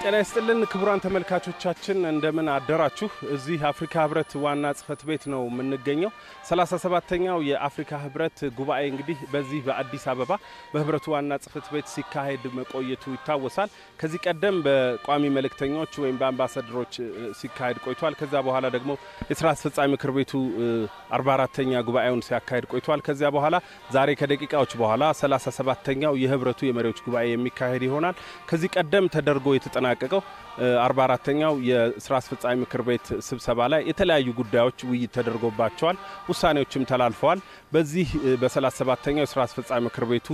ጤና ይስጥልን ክቡራን ተመልካቾቻችን እንደምን አደራችሁ እዚህ አፍሪካ ኅብረት ዋና ጽፈት ቤት ነው የምንገኘው 37ኛው የአፍሪካ ኅብረት ጉባኤ እንግዲህ በዚህ በአዲስ አበባ በኅብረቱ ዋና ጽፈት ቤት ሲካሄድ መቆየቱ ይታወሳል ከዚህ ቀደም በቋሚ መልእክተኞች ወይም በአምባሳደሮች ሲካሄድ ቆይቷል ከዛ በኋላ ደግሞ የሥራ አስፈጻሚ ምክር ቤቱ 44ኛ ጉባኤውን ሲያካሂድ ቆይቷል ከዛ በኋላ ዛሬ ከደቂቃዎች በኋላ 37ኛው የኅብረቱ የመሪዎች ጉባኤ የሚካሄድ ይሆናል ከዚህ ቀደም ተደርጎ የተጠናቀቀው 44ኛው የሥራ አስፈጻሚ ምክር ቤት ስብሰባ ላይ የተለያዩ ጉዳዮች ውይይት ተደርጎባቸዋል ውሳኔዎችም ተላልፈዋል በዚህ በ37ኛው የሥራ አስፈጻሚ ምክር ቤቱ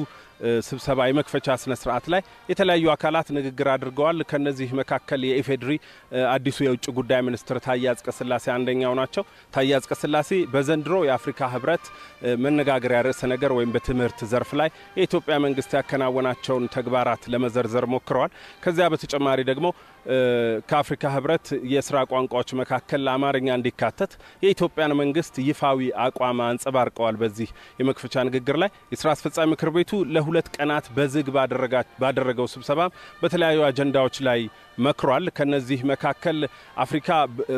ስብሰባ የመክፈቻ ስነ ስርዓት ላይ የተለያዩ አካላት ንግግር አድርገዋል ከነዚህ መካከል የኢፌድሪ አዲሱ የውጭ ጉዳይ ሚኒስትር ታዬ አጽቀሥላሴ አንደኛው ናቸው ታዬ አጽቀሥላሴ በዘንድሮ የአፍሪካ ኅብረት መነጋገሪያ ርዕሰ ነገር ወይም በትምህርት ዘርፍ ላይ የኢትዮጵያ መንግስት ያከናወናቸውን ተግባራት ለመዘርዘር ሞክረዋል ከዚያ በተጨማሪ ደግሞ ከአፍሪካ ኅብረት የሥራ ቋንቋዎች መካከል አማርኛ እንዲካተት የኢትዮጵያን መንግስት ይፋዊ አቋም አንጸባርቀዋል በዚህ የመክፈቻ ንግግር ላይ የሥራ አስፈጻሚ ምክር ቤቱ ለሁለት ቀናት በዝግ ባደረገው ስብሰባ በተለያዩ አጀንዳዎች ላይ መክሯል ከነዚህ መካከል አፍሪካ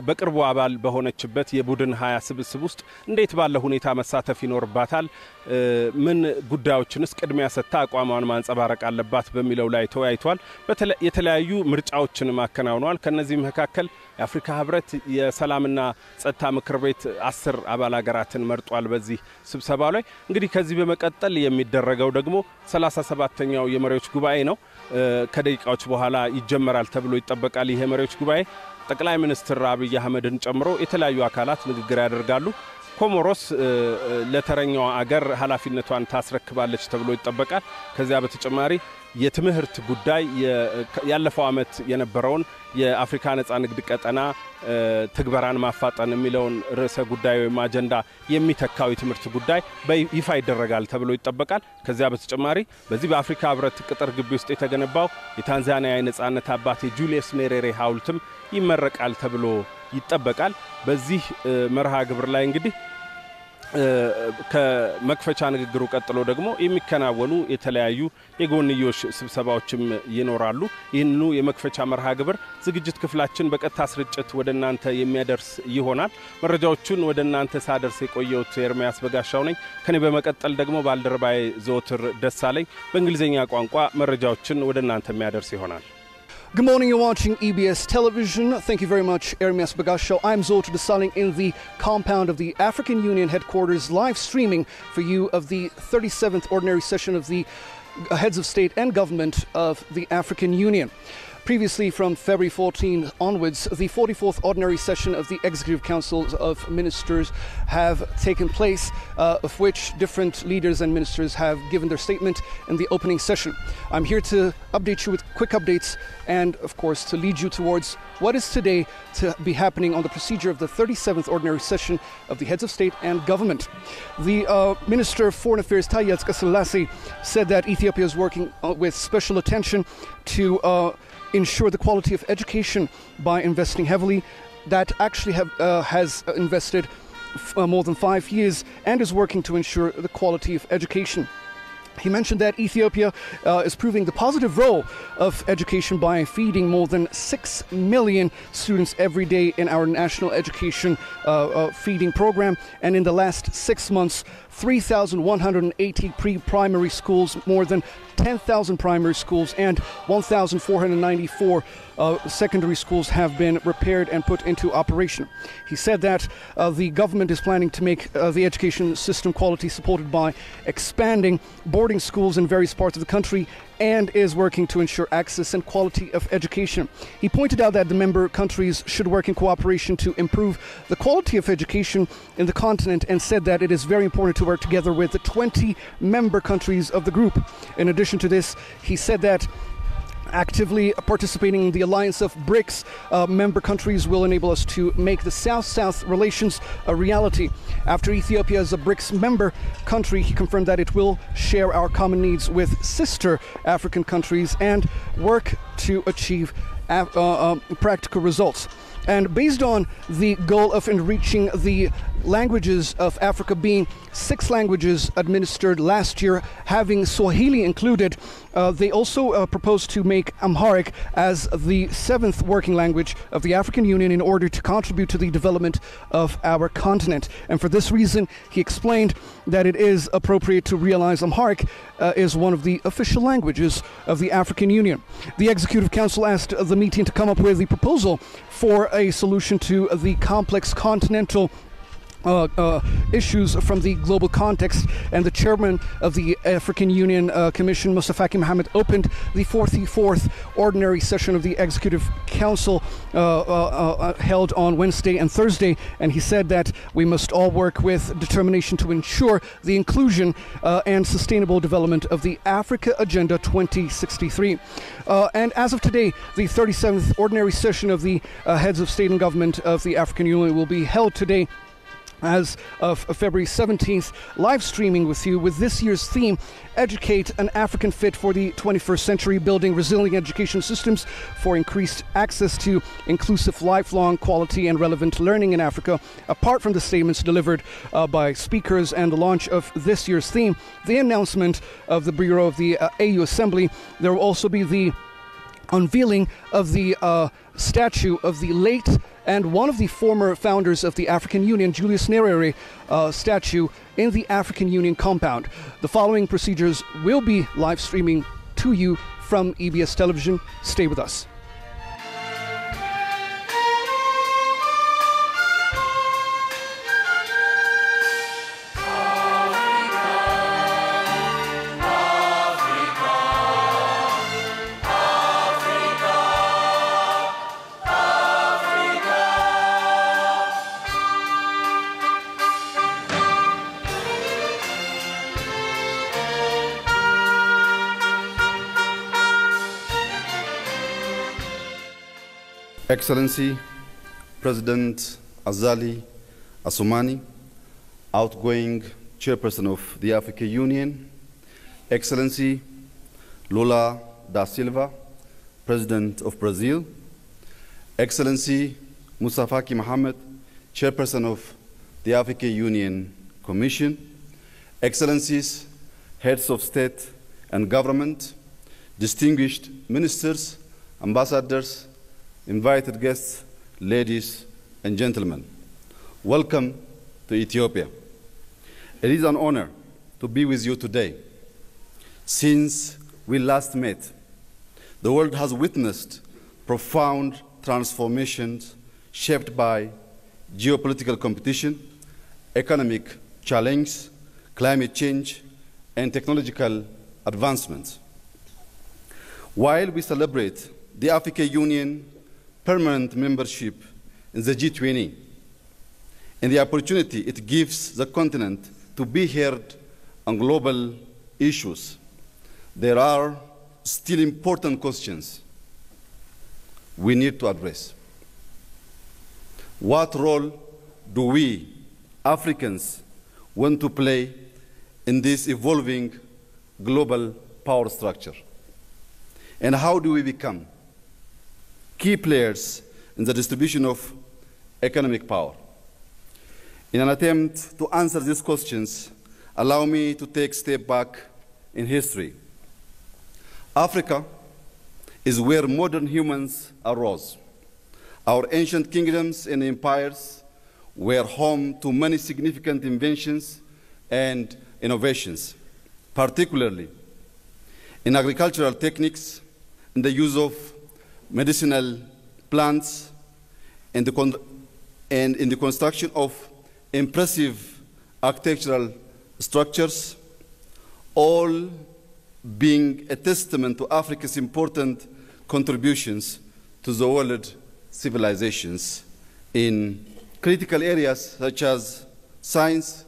በቅርቡ አባል በሆነችበት የቡድን 20 ስብስብ ውስጥ እንዴት ባለ ሁኔታ መሳተፍ ይኖርባታል ምን ጉዳዮችንስ ቅድሚያ ሰጥታ አቋሟን ማንጸባረቅ አለባት በሚለው ላይ ተወያይቷል የተለያዩ ምርጫዎችን ማከናወኗል ከነዚህ መካከል የአፍሪካ ኅብረት የሰላምና ጸጥታ ምክር ቤት 10 አባል ሀገራትን መርጧል በዚህ ስብሰባ ላይ እንግዲህ ከዚህ በመቀጠል የሚደረገው ደግሞ 37ኛው የመሪዎች ጉባኤ ነው ከደቂቃዎች በኋላ ይጀመራል ተብሎ ይጠበቃል ይሄ መሪዎች ጉባኤ ጠቅላይ ሚኒስትር አብይ አህመድን ጨምሮ የተለያዩ አካላት ንግግር ያደርጋሉ ኮሞሮስ ለተረኛው አገር ኃላፊነቷን ታስረክባለች ተብሎ ይጠበቃል ከዚያ በተጨማሪ የትምህርት ጉዳይ ያለፈው አመት የነበረውን የአፍሪካ ነጻ ንግድ ቀጠና ትግበራን ማፋጠን የሚለውን ርዕሰ ጉዳይ ወይም አጀንዳ የሚተካው የትምህርት ጉዳይ በይፋ ይደረጋል ተብሎ ይጠበቃል ከዚያ በተጨማሪ በዚህ በአፍሪካ ኅብረት ቅጥር ግቢ ውስጥ የተገነባው የታንዛኒያ የነጻነት አባት ጁሊየስ ኔሬሬ ሐውልትም ይመረቃል ተብሎ ይጠበቃል በዚህ መርሃ ግብር ላይ እንግዲህ ከመክፈቻ ንግግሩ ቀጥሎ ደግሞ የሚከናወኑ የተለያዩ የጎንዮሽ ስብሰባዎችም ይኖራሉ ይህንኑ የመክፈቻ መርሃ ግብር ዝግጅት ክፍላችን በቀጥታ ስርጭት ወደናንተ የሚያደርስ ይሆናል መረጃዎቹን ወደናንተ ሳደርስ የቆየሁት ኤርሚያስ በጋሻው ነኝ ከኔ በመቀጠል ደግሞ ባልደረባዬ ዘወትር ደሳለኝ በእንግሊዘኛ ቋንቋ መረጃዎችን ወደናንተ የሚያደርስ ይሆናል Good morning, you're watching EBS Television. Thank you very much, Ermias Bagasho. I'm Zoltan Desalegn in the compound of the African Union headquarters, live streaming for you of the 37th Ordinary Session of the Heads of State and Government of the African Union. Previously, from February 14 onwards, the 44th Ordinary Session of the Executive Councils of Ministers have taken place, of which different leaders and ministers have given their statement in the opening session. I'm here to update you with quick updates and, of course, to lead you towards what is today to be happening on the procedure of the 37th Ordinary Session of the Heads of State and Government. The Minister of Foreign Affairs, Taye Aጽቀሥላሴ, said that Ethiopia is working with special attention to ensure the quality of education by investing heavily. That actually has invested more than 5 years and is working to ensure the quality of education. He mentioned that Ethiopia is proving the positive role of education by feeding more than 6 million students every day in our national education feeding program. And in the last 6 months, 3,180 pre-primary schools, more than 10,000 primary schools and 1,494 secondary schools have been repaired and put into operation. He said that the government is planning to make the education system quality supported by expanding boarding schools in various parts of the country and is working to ensure access and quality of education. He pointed out that the member countries should work in cooperation to improve the quality of education in the continent and said that it is very important to work together with the 20 member countries of the group. In addition to this, he said that actively participating in the alliance of BRICS member countries will enable us to make the South-South relations a reality. After Ethiopia is a BRICS member country, he confirmed that it will share our common needs with sister African countries and work to achieve practical results. And based on the goal of enriching the languages of Africa being 6 languages administered last year, having Swahili included, they also proposed to make Amharic as the 7th working language of the African Union in order to contribute to the development of our continent. And for this reason, he explained that it is appropriate to realize Amharic is one of the official languages of the African Union. The Executive Council asked the meeting to come up with the proposal for a solution to the complex continental issues from the global context, and the chairman of the African Union Commission, Mustafa Mohammed, opened the 44th ordinary session of the Executive Council held on Wednesday and Thursday, and he said that we must all work with determination to ensure the inclusion and sustainable development of the Africa Agenda 2063. And as of today, the 37th ordinary session of the heads of state and government of the African Union will be held today as of February 17th, live streaming with you with this year's theme, Educate an African Fit for the 21st Century, Building Resilient Education Systems for Increased Access to Inclusive, Lifelong, Quality and Relevant Learning in Africa. Apart from the statements delivered by speakers and the launch of this year's theme, the announcement of the Bureau of the AU Assembly, there will also be the unveiling of the statue of the late and one of the former founders of the African Union, Julius Nyerere, statue in the African Union compound. The following procedures will be live streaming to you from EBS Television. Stay with us. Excellency President Azali Assoumani, outgoing Chairperson of the African Union, Excellency Lula da Silva, President of Brazil, Excellency Mustafa Mohammed, Chairperson of the African Union Commission, Excellencies, Heads of State and Government, distinguished ministers, ambassadors, invited guests, ladies and gentlemen, welcome to Ethiopia. It is an honor to be with you today. Since we last met, the world has witnessed profound transformations shaped by geopolitical competition, economic challenge, climate change, and technological advancements. While we celebrate the African Union permanent membership in the G20 and the opportunity it gives the continent to be heard on global issues, there are still important questions we need to address. What role do we, Africans, want to play in this evolving global power structure? And how do we become key players in the distribution of economic power? In an attempt to answer these questions, allow me to take a step back in history. Africa is where modern humans arose. Our ancient kingdoms and empires were home to many significant inventions and innovations, particularly in agricultural techniques, in the use of medicinal plants, and in the construction of impressive architectural structures, all being a testament to Africa's important contributions to the world civilizations in critical areas such as science,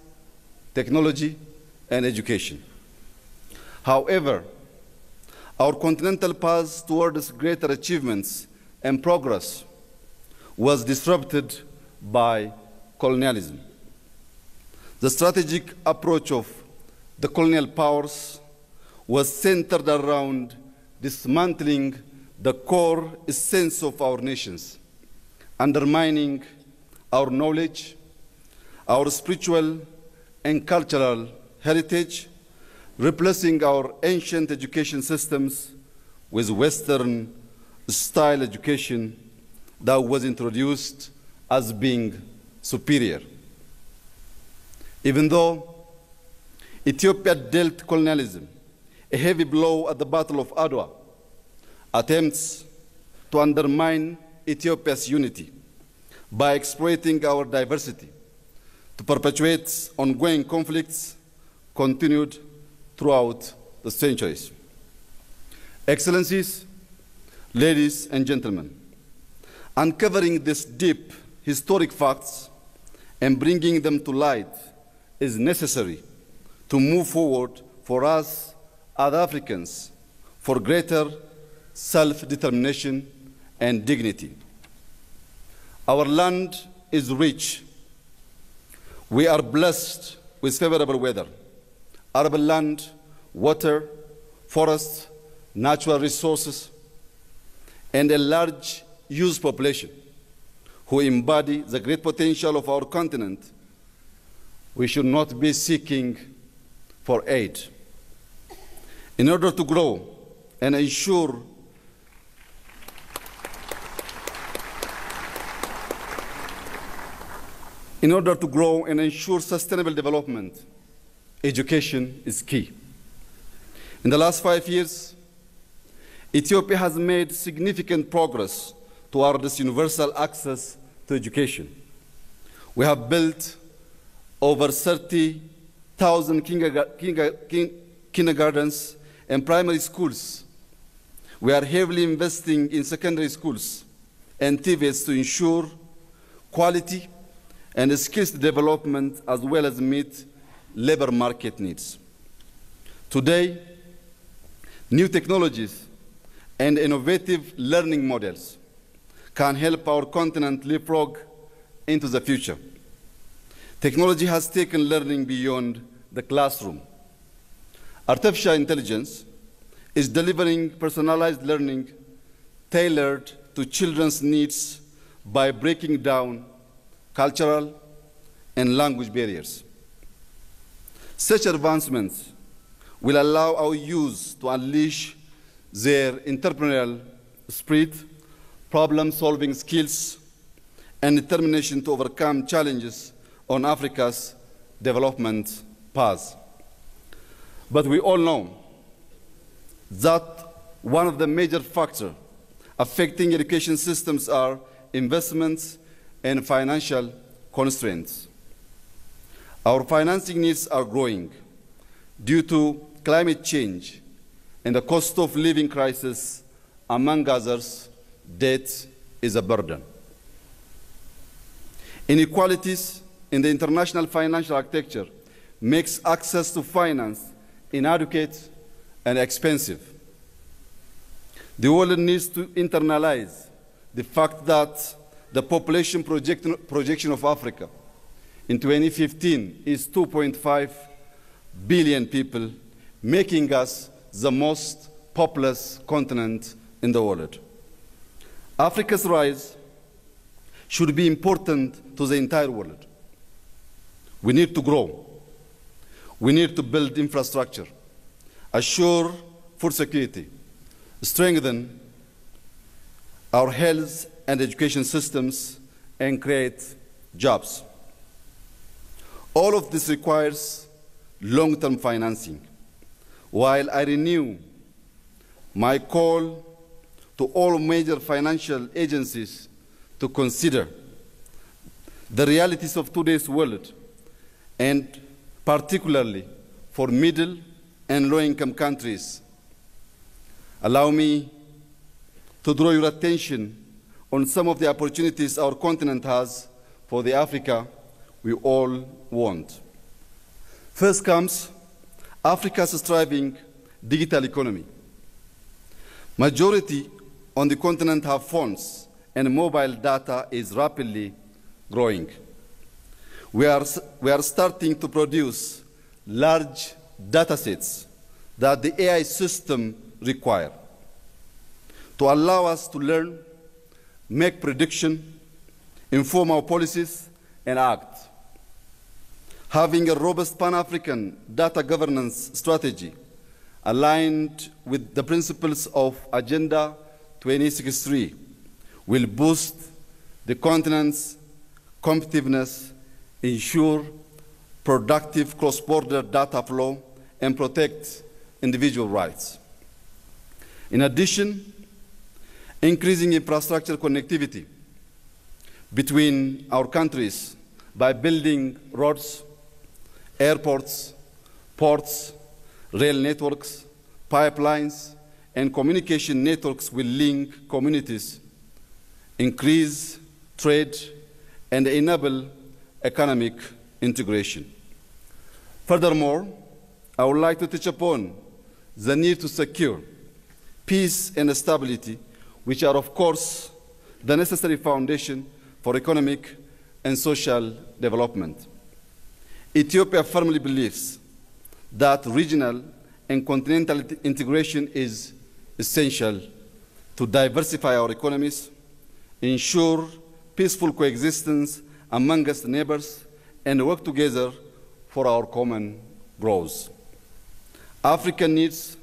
technology, and education. However, our continental path towards greater achievements and progress was disrupted by colonialism. The strategic approach of the colonial powers was centered around dismantling the core essence of our nations, undermining our knowledge, our spiritual and cultural heritage, replacing our ancient education systems with Western-style education that was introduced as being superior. Even though Ethiopia dealt colonialism a heavy blow at the Battle of Adwa, attempts to undermine Ethiopia's unity by exploiting our diversity to perpetuate ongoing conflicts continued throughout the centuries. Excellencies, ladies and gentlemen, uncovering these deep historic facts and bringing them to light is necessary to move forward for us as Africans for greater self-determination and dignity. Our land is rich. We are blessed with favorable weather, arable land, water, forests, natural resources, and a large youth population who embody the great potential of our continent. We should not be seeking for aid. In order to grow and ensure sustainable development, education is key. In the last 5 years, Ethiopia has made significant progress towards universal access to education. We have built over 30,000 kindergartens and primary schools. We are heavily investing in secondary schools and TVETs to ensure quality and skills development as well as meet labor market needs. Today, new technologies and innovative learning models can help our continent leapfrog into the future. Technology has taken learning beyond the classroom. Artificial intelligence is delivering personalized learning tailored to children's needs by breaking down cultural and language barriers. Such advancements will allow our youth to unleash their entrepreneurial spirit, problem-solving skills, and determination to overcome challenges on Africa's development path. But we all know that one of the major factors affecting education systems are investments and financial constraints. Our financing needs are growing due to climate change and the cost of living crisis. Among others, debt is a burden. Inequalities in the international financial architecture makes access to finance inadequate and expensive. The world needs to internalize the fact that the population projection of Africa in 2015 is 2.5 billion people, making us the most populous continent in the world. Africa's rise should be important to the entire world. We need to grow. We need to build infrastructure, assure food security, strengthen our health and education systems, and create jobs. All of this requires long-term financing. While I renew my call to all major financial agencies to consider the realities of today's world, and particularly for middle and low-income countries, allow me to draw your attention on some of the opportunities our continent has for the Africa we all want. First comes Africa's thriving digital economy. Majority on the continent have phones, and mobile data is rapidly growing. We are starting to produce large data sets that the AI system require to allow us to learn, make prediction, inform our policies, and act. Having a robust Pan-African data governance strategy aligned with the principles of Agenda 2063 will boost the continent's competitiveness, ensure productive cross-border data flow, and protect individual rights. In addition, increasing infrastructure connectivity between our countries by building roads, airports, ports, rail networks, pipelines, and communication networks will link communities, increase trade, and enable economic integration. Furthermore, I would like to touch upon the need to secure peace and stability, which are, of course, the necessary foundation for economic and social development. Ethiopia firmly believes that regional and continental integration is essential to diversify our economies, ensure peaceful coexistence amongst neighbors, and work together for our common growth. Africa needs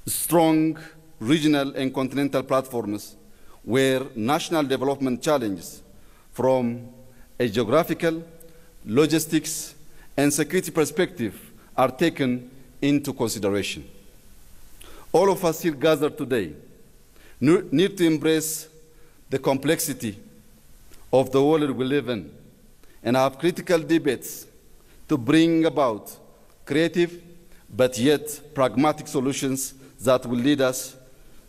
strong regional and continental platforms where national development challenges from a geographical, logistics, and security perspective are taken into consideration. All of us here gathered today need to embrace the complexity of the world we live in and have critical debates to bring about creative but yet pragmatic solutions that will lead us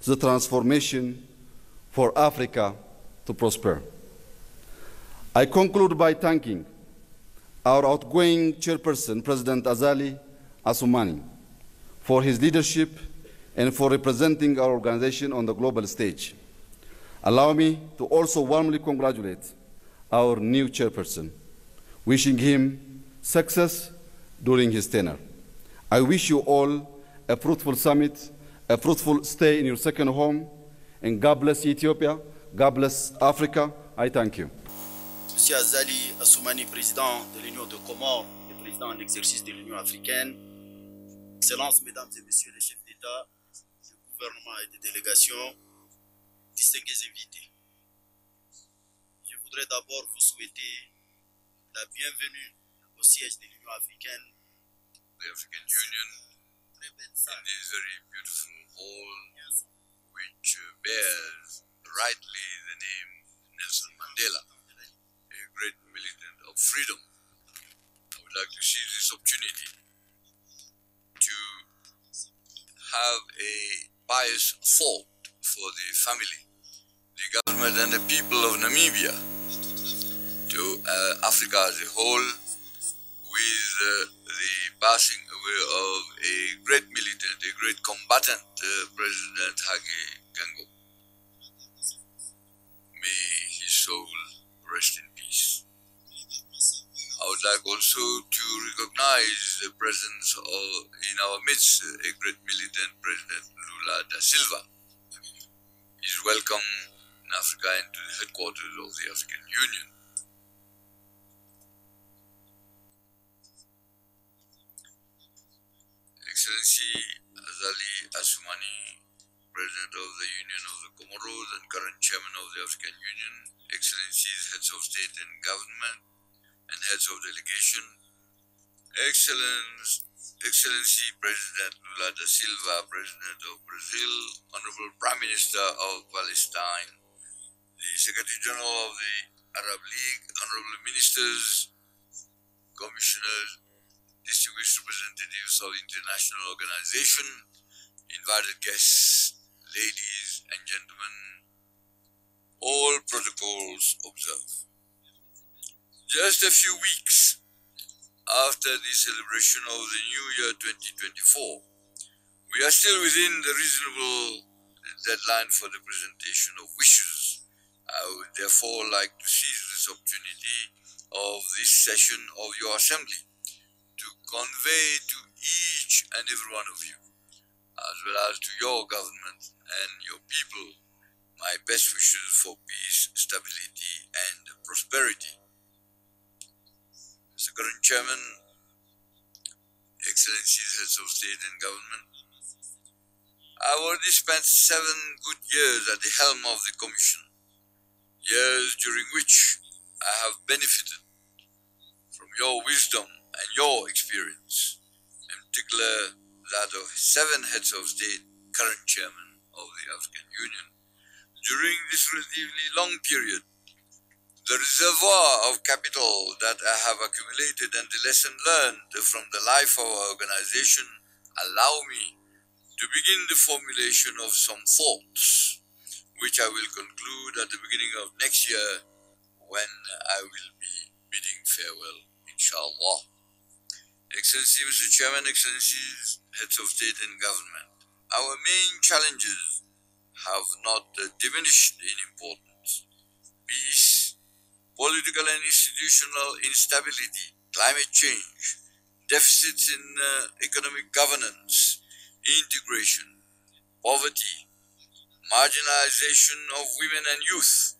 to the transformation for Africa to prosper. I conclude by thanking our outgoing chairperson, President Azali Assoumani, for his leadership and for representing our organization on the global stage. Allow me to also warmly congratulate our new chairperson, wishing him success during his tenure. I wish you all a fruitful summit, a fruitful stay in your second home, and God bless Ethiopia, God bless Africa. I thank you. Monsieur Azali Assoumani, président de l'Union de Comores et président en exercice de l'Union africaine, Excellences, Mesdames et Messieurs les chefs d'État, du gouvernement et des délégations, distingués invités. Je voudrais d'abord vous souhaiter la bienvenue au siège de l'Union africaine. The African Union in this very beautiful hall, which bears rightly the name Nelson Mandela, a great militant of freedom. I would like to seize this opportunity to have a pious thought for the family, the government and the people of Namibia, to Africa as a whole, with the passing away of a great militant, a great combatant, President Hage Geingob. May his soul rest in peace. I would like also to recognize the presence of, in our midst, a great militant, President Lula da Silva. He is welcome in Africa and to the headquarters of the African Union. Excellency Azali Assoumani, President of the Union of the Comoros and current Chairman of the African Union, Excellencies, Heads of State and Government, and Heads of Delegation, Excellency President Lula da Silva, President of Brazil, Honorable Prime Minister of Palestine, the Secretary General of the Arab League, Honorable Ministers, Commissioners, distinguished representatives of international organization, invited guests, ladies and gentlemen, all protocols observed. Just a few weeks after the celebration of the New Year 2024, we are still within the reasonable deadline for the presentation of wishes. I would therefore like to seize this opportunity of this session of your assembly to convey to each and every one of you, as well as to your government and your people, my best wishes for peace, stability, and prosperity. prosperity. Mr. Current Chairman, Excellencies, Heads of State and Government, I have already spent 7 good years at the helm of the Commission, years during which I have benefited from your wisdom and your experience, in particular that of 7 heads of state, current chairman of the African Union. During this relatively long period, the reservoir of capital that I have accumulated and the lesson learned from the life of our organization allow me to begin the formulation of some thoughts, which I will conclude at the beginning of next year when I will be bidding farewell, inshallah. Excellency, Mr. Chairman, Excellencies, Heads of State and Government, our main challenges have not diminished in importance. Peace, political and institutional instability, climate change, deficits in economic governance, integration, poverty, marginalization of women and youth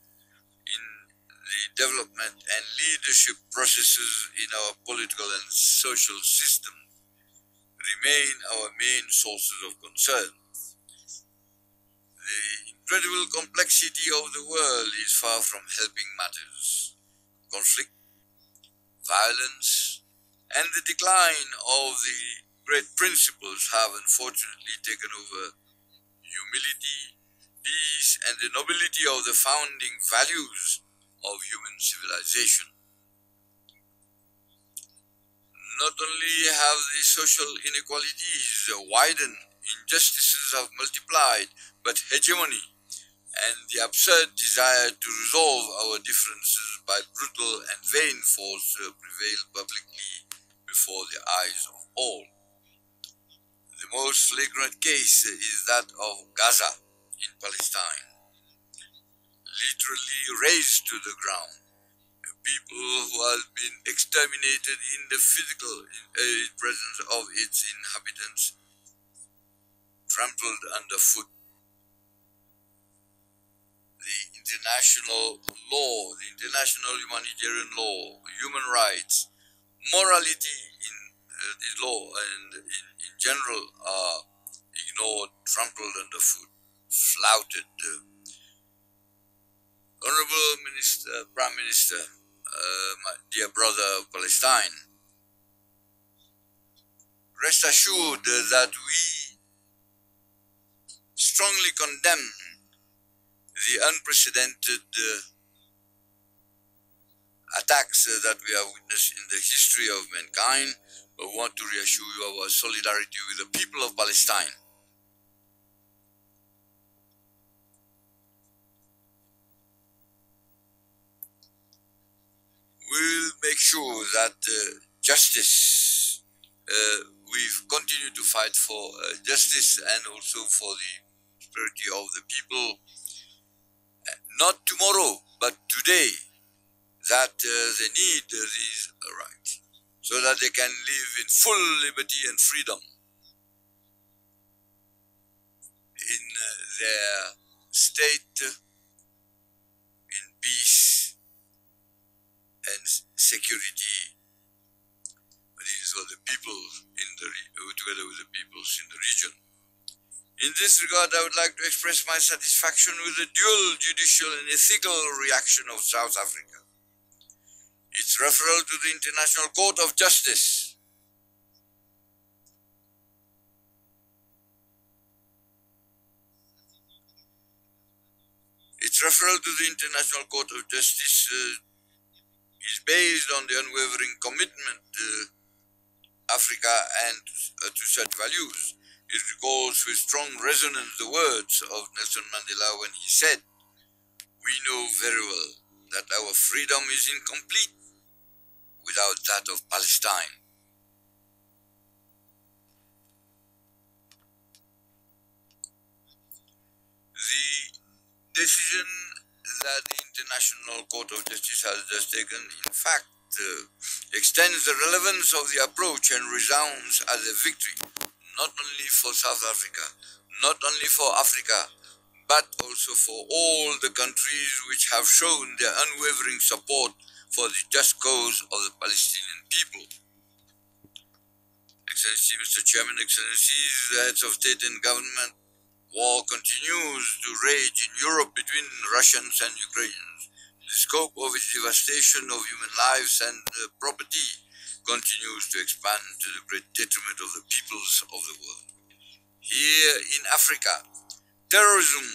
in the development and leadership processes in our political and social system remain our main sources of concern. The incredible complexity of the world is far from helping matters. Conflict, violence, and the decline of the great principles have unfortunately taken over humility, peace, and the nobility of the founding values of human civilization. Not only have the social inequalities widened, injustices have multiplied, but hegemony and the absurd desire to resolve our differences by brutal and vain force prevail publicly before the eyes of all. The most flagrant case is that of Gaza in Palestine, literally razed to the ground. People who have been exterminated in the physical presence of its inhabitants, trampled underfoot. The international law, the international humanitarian law, human rights, morality in the law and in general are ignored, trampled underfoot, flouted. Honorable Minister, Prime Minister, my dear brother of Palestine, rest assured that we strongly condemn the unprecedented attacks that we have witnessed in the history of mankind. We want to reassure you of our solidarity with the people of Palestine. We'll make sure that justice, we've continued to fight for justice and also for the prosperity of the people, not tomorrow, but today, that they need these rights, so that they can live in full liberty and freedom in their state, in peace and security. These are the people in the together with the peoples in the region. In this regard, I would like to express my satisfaction with the dual judicial and ethical reaction of South Africa. Its referral to the International Court of Justice is based on the unwavering commitment Africa and to such values. It recalls with strong resonance the words of Nelson Mandela when he said, "We know very well that our freedom is incomplete without that of Palestine." The decision that the International Court of Justice has just taken, in fact, extends the relevance of the approach and resounds as a victory, not only for South Africa, not only for Africa, but also for all the countries which have shown their unwavering support for the just cause of the Palestinian people. Excellency, Mr. Chairman, Excellencies, the heads of state and government, war continues to rage in Europe between Russians and Ukrainians. The scope of its devastation of human lives and property continues to expand to the great detriment of the peoples of the world. Here in Africa, terrorism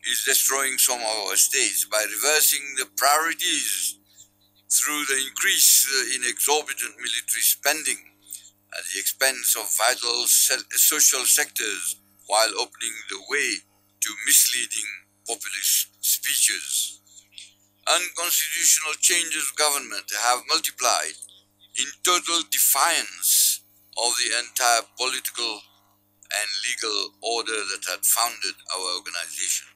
is destroying some of our states by reversing the priorities through the increase in exorbitant military spending at the expense of vital social sectors, while opening the way to misleading populist speeches. Unconstitutional changes of government have multiplied in total defiance of the entire political and legal order that had founded our organization.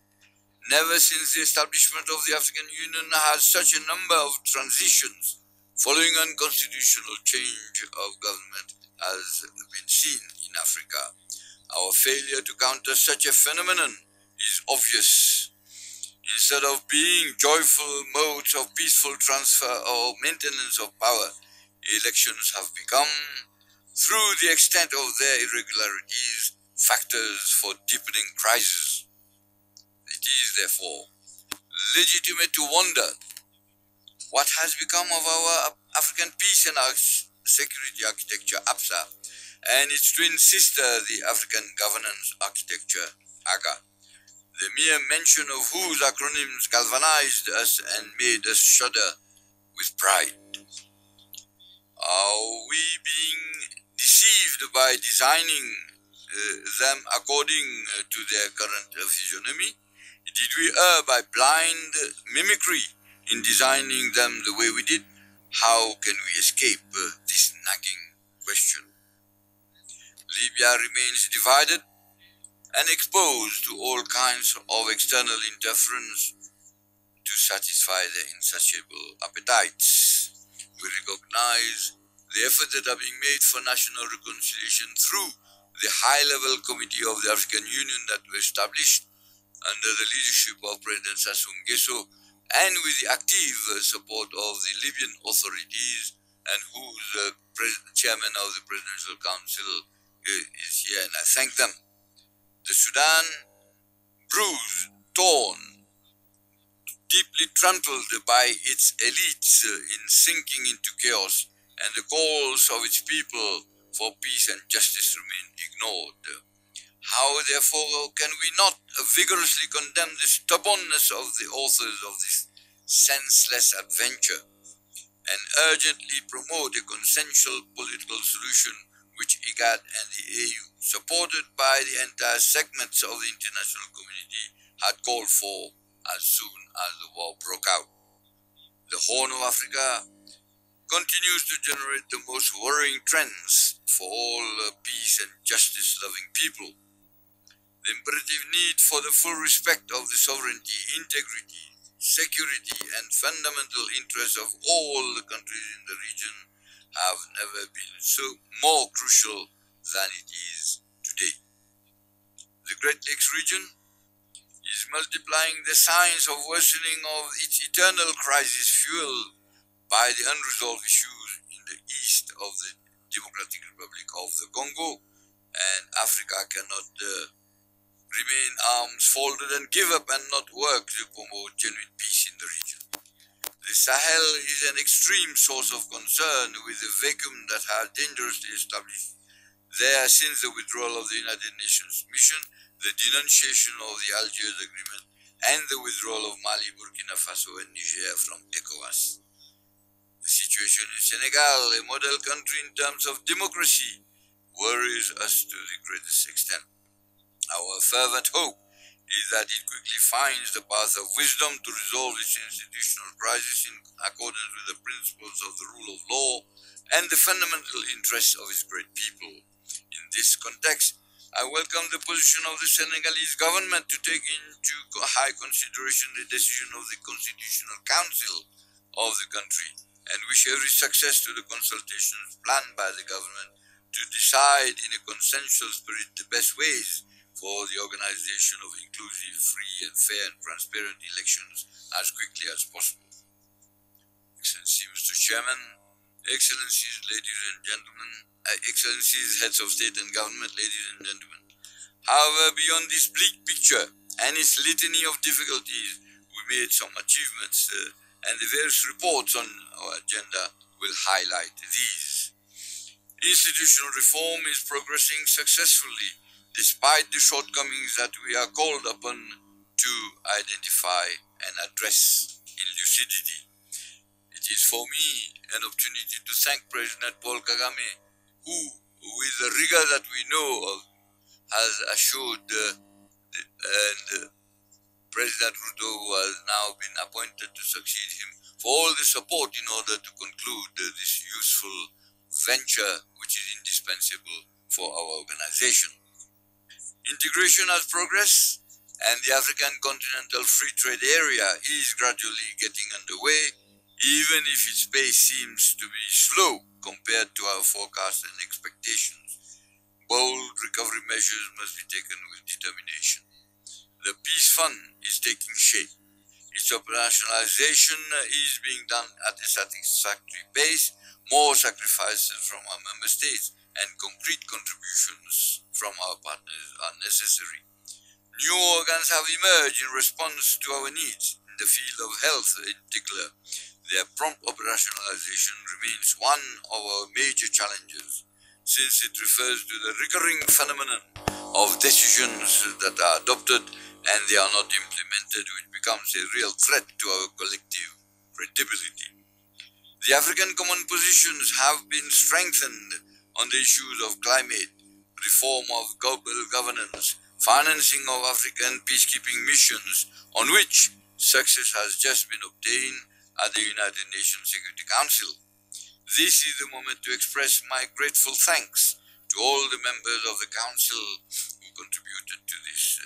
Never since the establishment of the African Union has such a number of transitions following unconstitutional change of government has been seen in Africa. Our failure to counter such a phenomenon is obvious. Instead of being joyful modes of peaceful transfer or maintenance of power, elections have become, through the extent of their irregularities, factors for deepening crisis. It is therefore legitimate to wonder what has become of our African peace and our security architecture, APSA, and its twin sister, the African governance architecture, AGA. The mere mention of whose acronyms galvanized us and made us shudder with pride. Are we being deceived by designing them according to their current physiognomy? Did we err by blind mimicry in designing them the way we did? How can we escape this nagging question? Libya remains divided and exposed to all kinds of external interference to satisfy their insatiable appetites. We recognize the efforts that are being made for national reconciliation through the high-level committee of the African Union that were established under the leadership of President Sassou Nguesso and with the active support of the Libyan authorities, and whose chairman of the Presidential Council is here, and I thank them. The Sudan, bruised, torn, deeply trampled by its elites in sinking into chaos, and the calls of its people for peace and justice remain ignored. How, therefore, can we not vigorously condemn the stubbornness of the authors of this senseless adventure and urgently promote a consensual political solution which IGAD and the AU, supported by the entire segments of the international community, had called for as soon as the war broke out? The Horn of Africa continues to generate the most worrying trends for all peace and justice-loving people. The imperative need for the full respect of the sovereignty, integrity, security, and fundamental interests of all the countries in the region have never been so more crucial than it is today. The Great Lakes region is multiplying the signs of worsening of its eternal crisis, fueled by the unresolved issues in the east of the Democratic Republic of the Congo, and Africa cannot remain arms folded and give up and not work to promote genuine peace in the region. The Sahel is an extreme source of concern, with the vacuum that has dangerously established there since the withdrawal of the United Nations mission, the denunciation of the Algiers Agreement, and the withdrawal of Mali, Burkina Faso, and Niger from ECOWAS. The situation in Senegal, a model country in terms of democracy, worries us to the greatest extent. Our fervent hope is that it quickly finds the path of wisdom to resolve its institutional crisis in accordance with the principles of the rule of law and the fundamental interests of its great people. In this context, I welcome the position of the Senegalese government to take into high consideration the decision of the Constitutional Council of the country, and wish every success to the consultations planned by the government to decide in a consensual spirit the best ways for the organization of inclusive, free and fair and transparent elections as quickly as possible. Excellency Mr. Chairman, Excellencies, ladies and gentlemen, Excellencies, heads of state and government, ladies and gentlemen. However, beyond this bleak picture and its litany of difficulties, we made some achievements, and the various reports on our agenda will highlight these. Institutional reform is progressing successfully despite the shortcomings that we are called upon to identify and address in lucidity. It is for me an opportunity to thank President Paul Kagame, who, with the rigor that we know of, has assured and President Ruto, who has now been appointed to succeed him, for all the support in order to conclude this useful venture which is indispensable for our organization. Integration has progressed, and the African Continental Free Trade Area is gradually getting underway, even if its pace seems to be slow compared to our forecasts and expectations. Bold recovery measures must be taken with determination. The Peace Fund is taking shape. Its operationalization is being done at a satisfactory pace. More sacrifices from our member states and concrete contributions from our partners are necessary. New organs have emerged in response to our needs in the field of health in particular. Their prompt operationalization remains one of our major challenges, since it refers to the recurring phenomenon of decisions that are adopted and they are not implemented, which becomes a real threat to our collective credibility. The African common positions have been strengthened on the issues of climate, reform of global governance, financing of African peacekeeping missions, on which success has just been obtained at the United Nations Security Council. This is the moment to express my grateful thanks to all the members of the Council who contributed to this.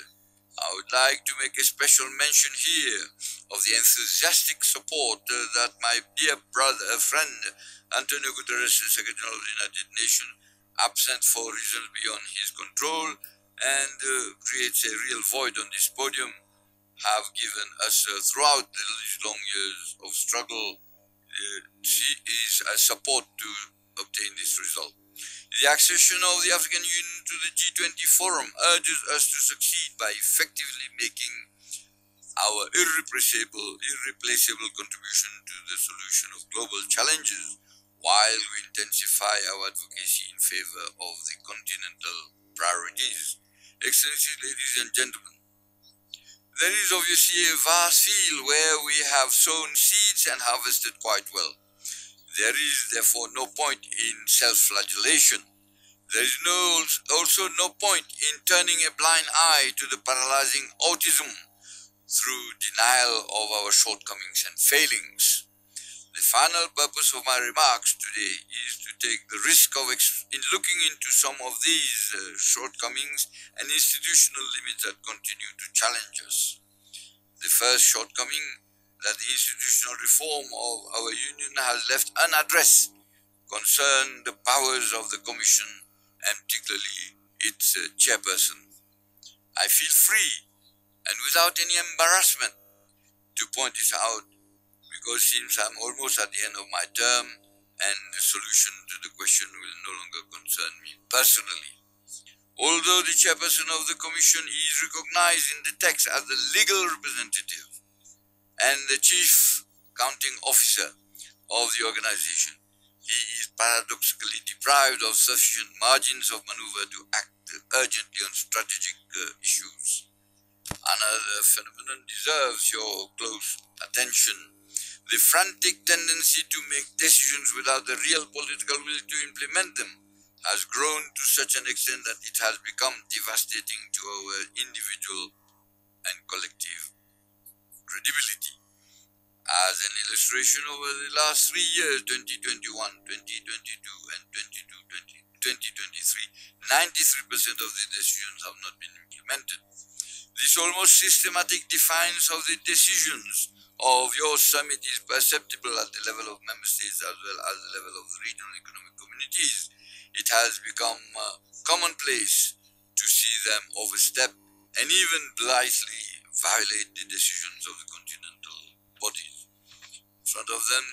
I would like to make a special mention here of the enthusiastic support that my dear brother, friend, Antonio Guterres, Secretary General of the United Nations, absent for reasons beyond his control and creates a real void on this podium, have given us throughout these long years of struggle. She is a support to obtain this result. The accession of the African Union to the G20 Forum urges us to succeed by effectively making our irreplaceable contribution to the solution of global challenges, while we intensify our advocacy in favor of the continental priorities. Excellencies, ladies and gentlemen, there is obviously a vast field where we have sown seeds and harvested quite well. There is therefore no point in self-flagellation. There is also no point in turning a blind eye to the paralyzing autism through denial of our shortcomings and failings. The final purpose of my remarks today is to take the risk of looking into some of these shortcomings and institutional limits that continue to challenge us. The first shortcoming that the institutional reform of our union has left unaddressed concern the powers of the Commission and particularly its chairperson. I feel free and without any embarrassment to point this out, because it seems I'm almost at the end of my term and the solution to the question will no longer concern me personally. Although the chairperson of the Commission is recognized in the text as the legal representative and the chief accounting officer of the organization, he is paradoxically deprived of sufficient margins of maneuver to act urgently on strategic issues. Another phenomenon deserves your close attention. The frantic tendency to make decisions without the real political will to implement them has grown to such an extent that it has become devastating to our individual and collective credibility. As an illustration, over the last 3 years, 2021, 2022, and 2023, 93% of the decisions have not been implemented. This almost systematic defiance of the decisions of your summit is perceptible at the level of member states as well as the level of the regional economic communities. It has become commonplace to see them overstep and even blithely violate the decisions of the continental bodies. In front of them,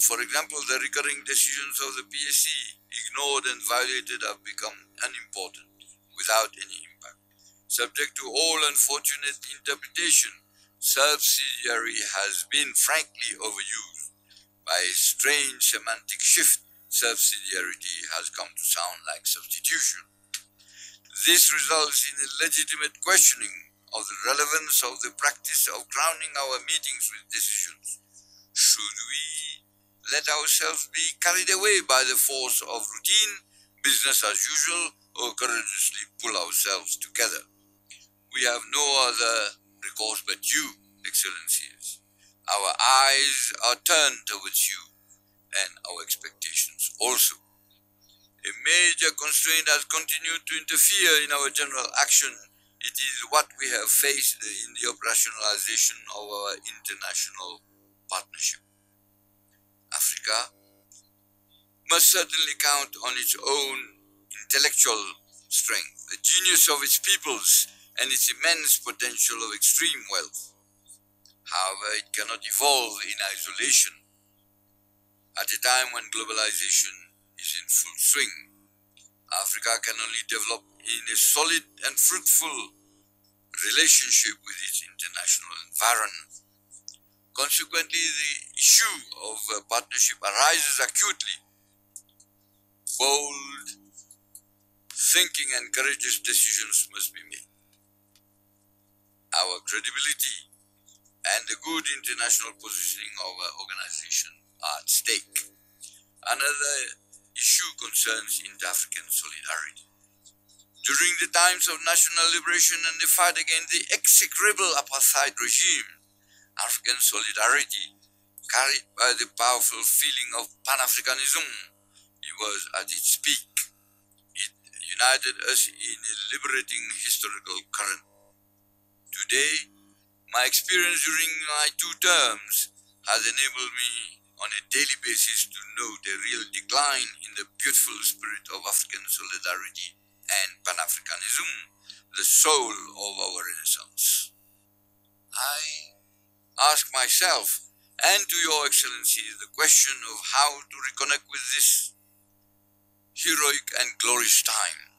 for example, the recurring decisions of the PSC, ignored and violated, have become unimportant, without any impact. Subject to all unfortunate interpretation, subsidiary has been frankly overused. By a strange semantic shift, subsidiarity has come to sound like substitution. This results in a legitimate questioning of the relevance of the practice of crowning our meetings with decisions. Should we let ourselves be carried away by the force of routine, business as usual, or courageously pull ourselves together? We have no other recourse but you, Excellencies. Our eyes are turned towards you, and our expectations also. A major constraint has continued to interfere in our general action. It is what we have faced in the operationalization of our international partnership. Africa must certainly count on its own intellectual strength, the genius of its peoples, and its immense potential of extreme wealth. However, it cannot evolve in isolation. At a time when globalization is in full swing, Africa can only develop in a solid and fruitful relationship with its international environment. Consequently, the issue of partnership arises acutely. Bold, thinking and courageous decisions must be made. Our credibility and the good international positioning of our organization are at stake. Another issue concerns inter-African solidarity. During the times of national liberation and the fight against the execrable apartheid regime, African solidarity, carried by the powerful feeling of Pan-Africanism, it was at its peak. It united us in a liberating historical current. Today, my experience during my 2 terms has enabled me on a daily basis to note a real decline in the beautiful spirit of African solidarity and Pan-Africanism, the soul of our Renaissance. I ask myself and to your Excellencies the question of how to reconnect with this heroic and glorious time.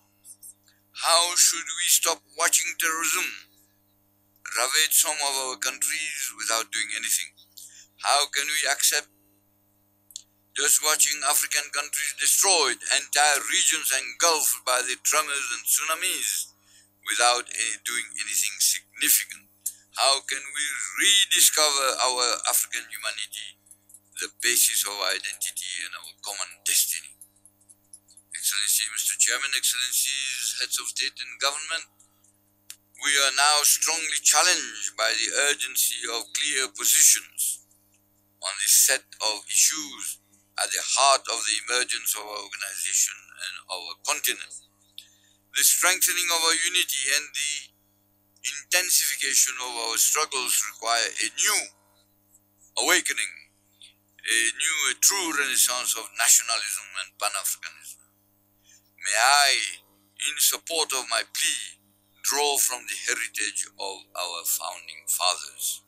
How should we stop watching terrorism ravage some of our countries without doing anything? How can we accept just watching African countries destroyed, entire regions engulfed by the tremors and tsunamis without doing anything significant? How can we rediscover our African humanity, the basis of our identity and our common destiny? Excellency, Mr. Chairman, Excellencies, Heads of State and Government, we are now strongly challenged by the urgency of clear positions on the set of issues at the heart of the emergence of our organization and our continent. The strengthening of our unity and the intensification of our struggles require a new awakening, a true renaissance of nationalism and Pan-Africanism. May I, in support of my plea, draw from the heritage of our founding fathers.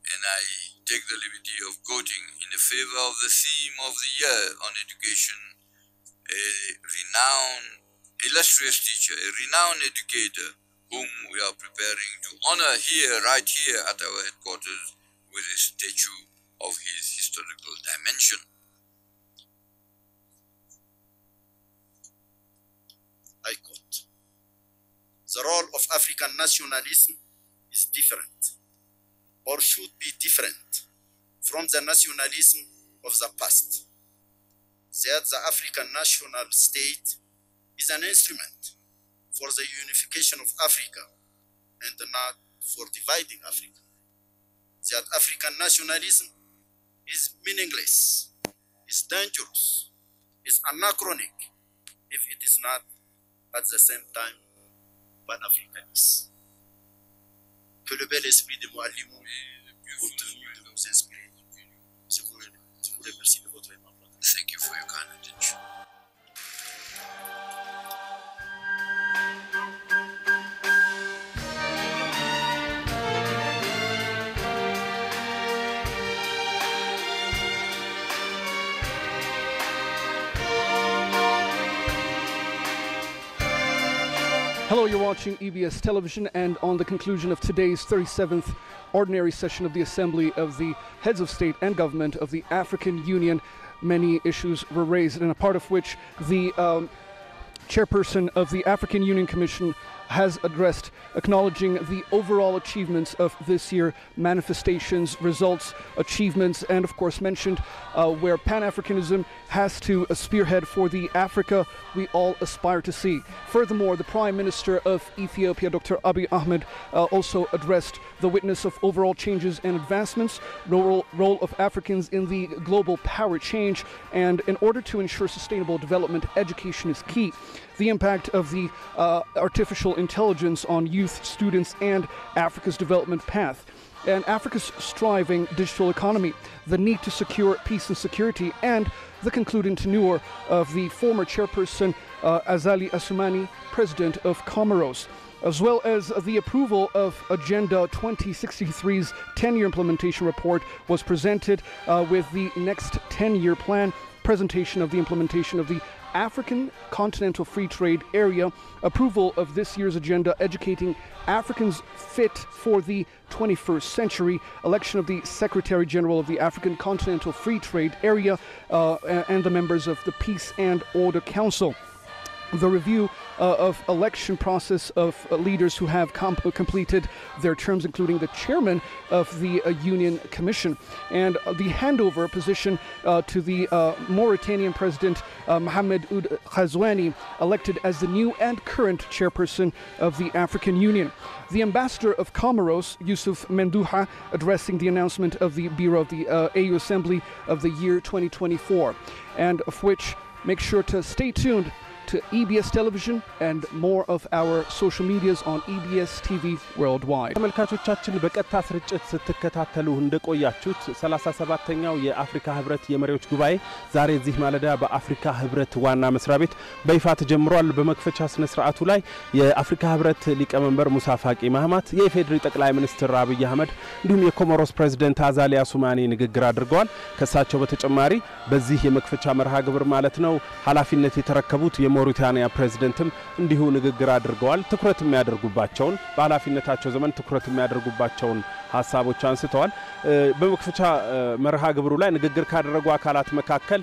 And I take the liberty of quoting in the favor of the theme of the year on education, a renowned, illustrious teacher, a renowned educator, whom we are preparing to honor here, right here at our headquarters, with a statue of his historical dimension. I quote, "The role of African nationalism is different, or should be different, from the nationalism of the past. That the African national state is an instrument for the unification of Africa and not for dividing Africa. That African nationalism is meaningless, is dangerous, is anachronic if it is not at the same time pan-africaniste. Que le bel esprit de Moualimou continue de nous inspirer. Je vous remercie de votre aimable attention. Thank you for your kind attention. Hello, you're watching EBS Television, and on the conclusion of today's 37th ordinary session of the Assembly of the Heads of State and Government of the African Union, many issues were raised, and a part of which the chairperson of the African Union Commission has addressed, acknowledging the overall achievements of this year, manifestations, results, achievements, and of course mentioned where Pan-Africanism has to spearhead for the Africa we all aspire to see. Furthermore, the Prime Minister of Ethiopia, Dr. Abiy Ahmed, also addressed the witness of overall changes and advancements, role of Africans in the global power change, and in order to ensure sustainable development, education is key. The impact of the artificial intelligence on youth, students, and Africa's development path, and Africa's striving digital economy, the need to secure peace and security, and the concluding tenure of the former chairperson Azali Assoumani, president of Comoros, as well as the approval of Agenda 2063's 10-year implementation report was presented with the next 10-year plan, presentation of the implementation of the African Continental Free Trade Area, approval of this year's agenda educating Africans fit for the 21st century, election of the Secretary General of the African Continental Free Trade Area, and the members of the Peace and Order Council. The review of election process of leaders who have completed their terms, including the chairman of the Union Commission, and the handover position to the Mauritanian President Mohamed Ould Ghazouani, elected as the new and current chairperson of the African Union. The ambassador of Comoros, Yusuf Menduha, addressing the announcement of the Bureau of the AU Assembly of the year 2024, and of which make sure to stay tuned to EBS Television and more of our social medias on EBS TV worldwide. ተመልካቾቻችን በቀጥታ ስርጭት ስትከታተሉ እንደቆያችሁት 37ኛው የአፍሪካ ህብረት የመሪዎች ጉባኤ ዛሬ እዚህ ማለዳ በአፍሪካ ህብረት ዋና መስሪያ ቤት በይፋ ተጀምሯል። በመክፈቻ ስነ ስርዓቱ ላይ የአፍሪካ ህብረት ሊቀመንበር ሙሳ ፋቂ ማህማት፣ የፌዴራል ጠቅላይ ሚኒስትር አብይ አህመድ እንዲሁም የኮሞሮስ ፕሬዝዳንት አዛሊ አሱማኒ ንግግር አድርገዋል። ከሳቸው በተጨማሪ በዚህ የመክፈቻ መርሃ ግብር ማለት ነው ኃላፊነት የተረከቡት የሞሪታኒያ ፕሬዝዳንትም እንዲሁ ንግግር አድርገዋል። ትኩረት የሚያደርጉባቸውን በኃላፊነታቸው ዘመን ትኩረት የሚያደርጉባቸውን ሐሳቦች አንስተዋል። በመክፈቻ መርሃ ግብሩ ላይ ንግግር ካደረጉ አካላት መካከል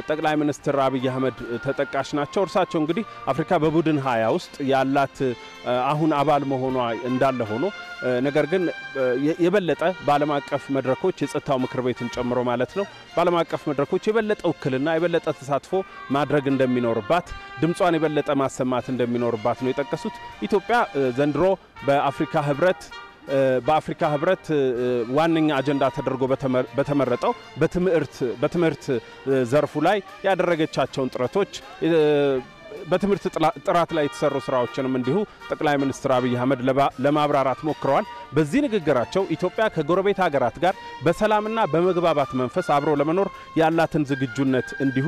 ጠቅላይ ሚኒስትር አብይ አህመድ ተጠቃሽ ናቸው። እርሳቸው እንግዲህ አፍሪካ በቡድን 20 ውስጥ ያላት አሁን አባል መሆኗ እንዳለ ሆኖ ነገር ግን የበለጠ ባለም አቀፍ መድረኮች የጸጥታው ምክር ቤትን ጨምሮ ማለት ነው ባለም አቀፍ መድረኮች የበለጠ ውክልና የበለጠ ተሳትፎ ማድረግ እንደሚኖርባት ድምጿን የበለጠ ማሰማት እንደሚኖርባት ነው የጠቀሱት። ኢትዮጵያ ዘንድሮ በአፍሪካ ህብረት ዋነኛ አጀንዳ ተደርጎ በተመረጠው በትምህርት ዘርፉ ላይ ያደረገቻቸውን ጥረቶች በትምህርት ጥራት ላይ የተሰሩ ስራዎችንም እንዲሁ ጠቅላይ ሚኒስትር አብይ አህመድ ለማብራራት ሞክረዋል። በዚህ ንግግራቸው ኢትዮጵያ ከጎረቤት ሀገራት ጋር በሰላምና በመግባባት መንፈስ አብሮ ለመኖር ያላትን ዝግጁነት እንዲሁ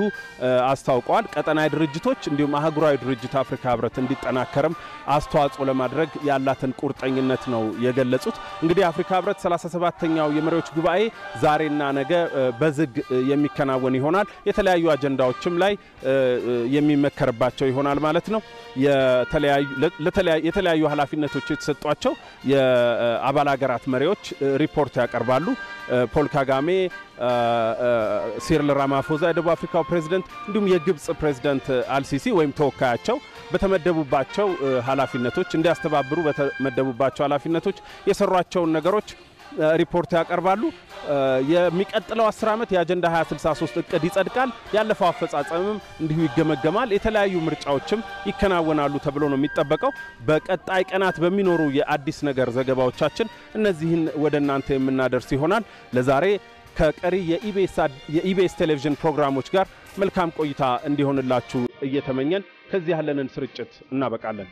አስታውቀዋል። ቀጠናዊ ድርጅቶች እንዲሁም አህጉራዊ ድርጅት አፍሪካ ህብረት እንዲጠናከርም አስተዋጽኦ ለማድረግ ያላትን ቁርጠኝነት ነው የገለጹት። እንግዲህ አፍሪካ ህብረት 37ኛው የመሪዎች ጉባኤ ዛሬና ነገ በዝግ የሚከናወን ይሆናል። የተለያዩ አጀንዳዎችም ላይ የሚመከርባቸው ይሆናል ማለት ነው። የተለያዩ ኃላፊነቶች የተሰጧቸው የአባል ሀገራት መሪዎች ሪፖርት ያቀርባሉ። ፖል ካጋሜ፣ ሲሪል ራማፎዛ የደቡብ አፍሪካው ፕሬዝዳንት እንዲሁም የግብጽ ፕሬዝዳንት አልሲሲ ወይም ተወካያቸው በተመደቡባቸው ኃላፊነቶች እንዲያስተባብሩ በተመደቡባቸው ኃላፊነቶች የሰሯቸውን ነገሮች ሪፖርት ያቀርባሉ። የሚቀጥለው 10 ዓመት የአጀንዳ 2063 እቅድ ይጸድቃል። ያለፈው አፈጻጸምም እንዲሁ ይገመገማል። የተለያዩ ምርጫዎችም ይከናወናሉ ተብሎ ነው የሚጠበቀው። በቀጣይ ቀናት በሚኖሩ የአዲስ ነገር ዘገባዎቻችን እነዚህን ወደናንተ የምናደርስ ይሆናል። ለዛሬ ከቀሪ የኢቢኤስ ቴሌቪዥን ፕሮግራሞች ጋር መልካም ቆይታ እንዲሆንላችሁ እየተመኘን ከዚህ ያለንን ስርጭት እናበቃለን።